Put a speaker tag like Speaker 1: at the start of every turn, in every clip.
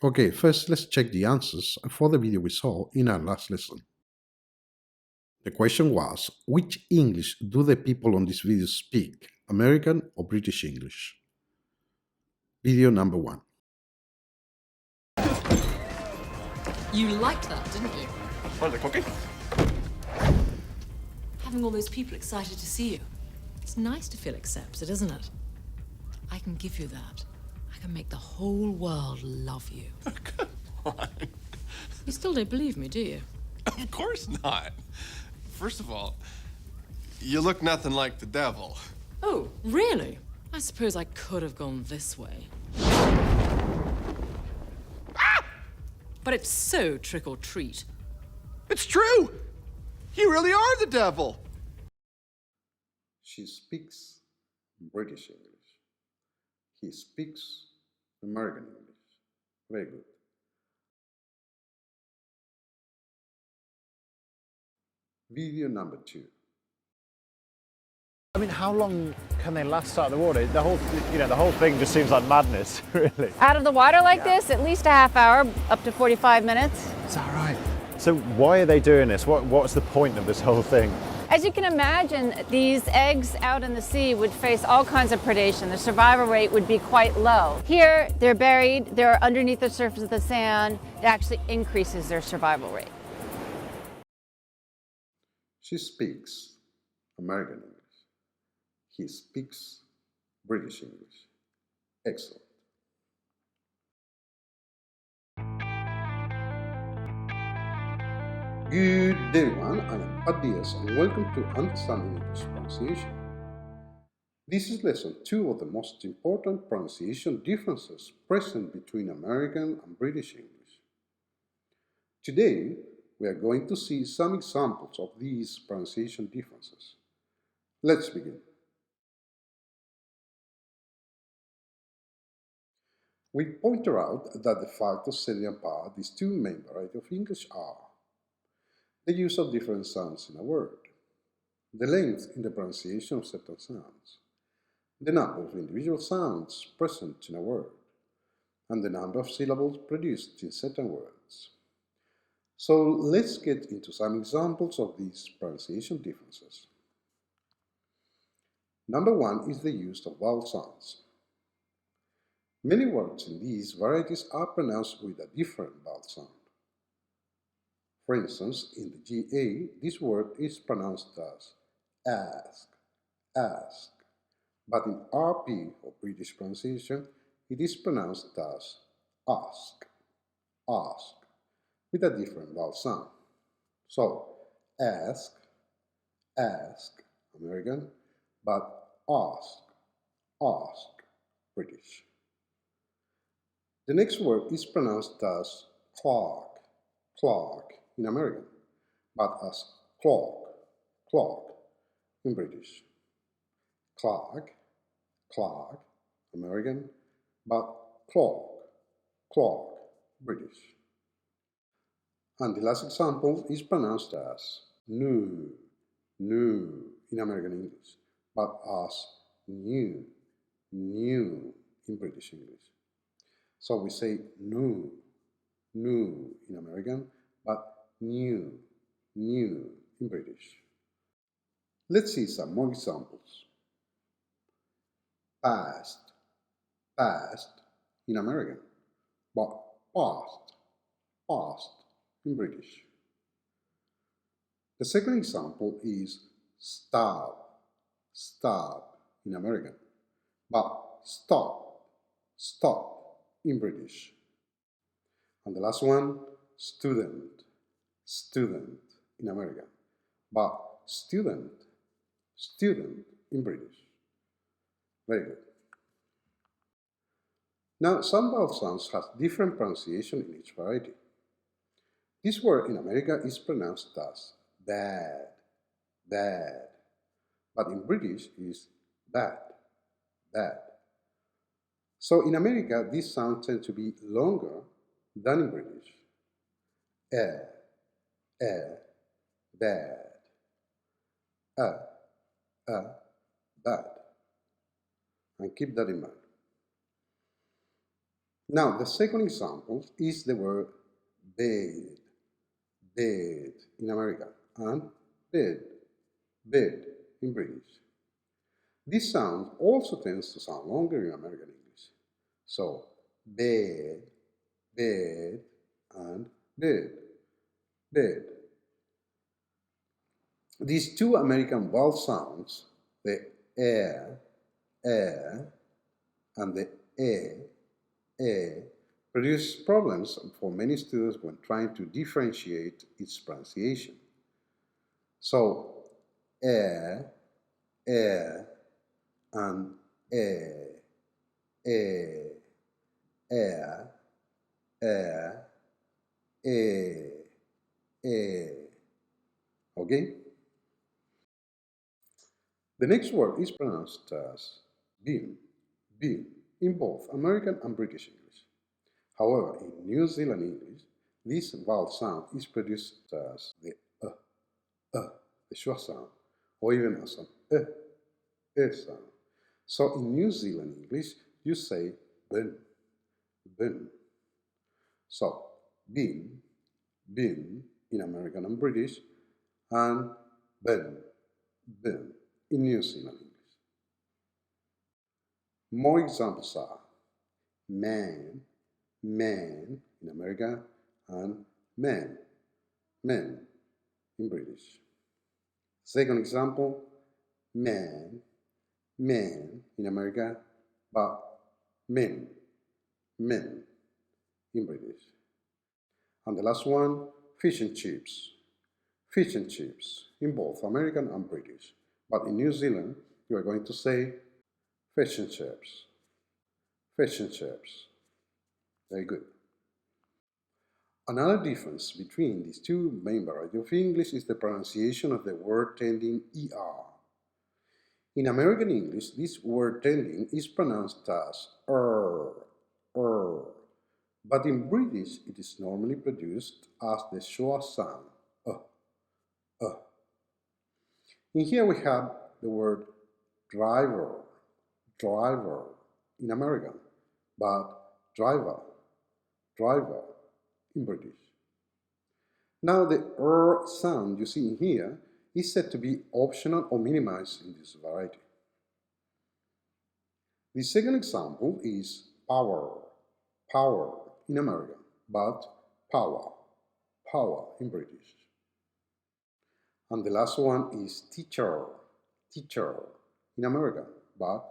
Speaker 1: Okay, first let's check the answers for the video we saw in our last lesson. The question was, which English do the people on this video speak, American or British English? Video number 1.
Speaker 2: You liked that, didn't you?
Speaker 3: Want a cookie?
Speaker 2: Having all those people excited to see you. It's nice to feel accepted, isn't it? I can give you that. I can make the whole world love you.
Speaker 3: Come on.
Speaker 2: You still don't believe me, do you?
Speaker 3: Of course not. First of all, you look nothing like the devil.
Speaker 2: Oh, really? I suppose I could have gone this way. But it's so trick or treat.
Speaker 3: It's true! You really are the devil!
Speaker 1: She speaks British English. He speaks American English. Very good. Video number 2.
Speaker 4: I mean, how long can they last out of the water? The whole thing just seems like madness, really.
Speaker 5: Out of the water like this, at least a half hour, up to 45 minutes.
Speaker 4: Is that right? So why are they doing this? What's the point of this whole thing?
Speaker 5: As you can imagine, these eggs out in the sea would face all kinds of predation. The survival rate would be quite low. Here, they're buried, they're underneath the surface of the sand. It actually increases their survival rate.
Speaker 1: She speaks American English. He speaks British English. Excellent. Good day everyone, I am Pat Diaz and welcome to Understanding English Pronunciation. This is lesson 2 of the most important pronunciation differences present between American and British English. Today, we are going to see some examples of these pronunciation differences. Let's begin. We pointed out that the fact of setting apart these two main varieties of English are the use of different sounds in a word, the length in the pronunciation of certain sounds, the number of individual sounds present in a word, and the number of syllables produced in certain words. So let's get into some examples of these pronunciation differences. Number 1 is the use of vowel sounds. Many words in these varieties are pronounced with a different vowel sound. For instance, in the GA, this word is pronounced as ask, but in RP, or British pronunciation, it is pronounced as ask, with a different vowel sound. So, ask, American, but ask, British. The next word is pronounced as clock in American, but as clock in British. Clock, American, but clock, British. And the last example is pronounced as new in American English, but as new in British English. So we say new in American, but new in British. Let's see some more examples. Past in American, but past in British. The second example is stop in American, but stop in British. And the last one, student in American, but student in British. Very good. Now, some vowel sounds have different pronunciation in each variety. This word in America is pronounced as bad, but in British is bad. So in America, these sounds tend to be longer than in British. Bad, bad. And keep that in mind. Now, the second example is the word bed, bed in American, and bed, bed in British. This sound also tends to sound longer in American English. So, bed, bed, and bed, bed. These two American vowel sounds, the air, and the produce problems for many students when trying to differentiate its pronunciation. So, air, and air, okay? The next word is pronounced as bin, in both American and British English. However, in New Zealand English, this vowel sound is produced as the the schwa sound, or even as an sound. So in New Zealand English, you say bin, bin. So bin in American and British, and bin in New Zealand English. More examples are man in America, and men in British. Second example, man in America, but men in British. And the last one, fish and chips in both American and British. But in New Zealand, you are going to say fish and chips. Very good. Another difference between these two main varieties of English is the pronunciation of the word ending ER. In American English, this word ending is pronounced as but in British, it is normally produced as the schwa sound, In here we have the word driver in American, but driver in British. Now the sound you see in here is said to be optional or minimized in this variety. The second example is power in American, but power in British. And the last one is teacher in American, but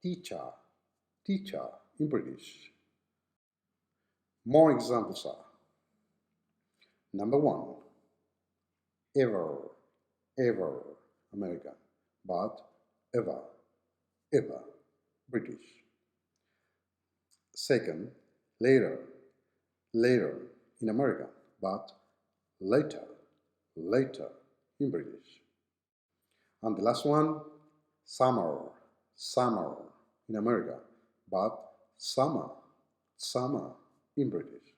Speaker 1: teacher in British. More examples are: number one, ever American, but ever British. Second, later in American, but later in British. And the last one, summer in America, but summer in British.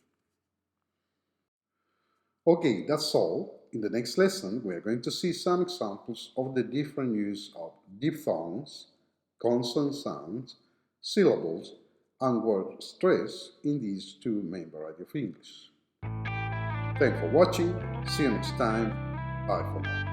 Speaker 1: Okay, that's all. In the next lesson, we are going to see some examples of the different use of diphthongs, consonant sounds, syllables, and word stress in these two main varieties of English. Thanks for watching. See you next time. Bye for now.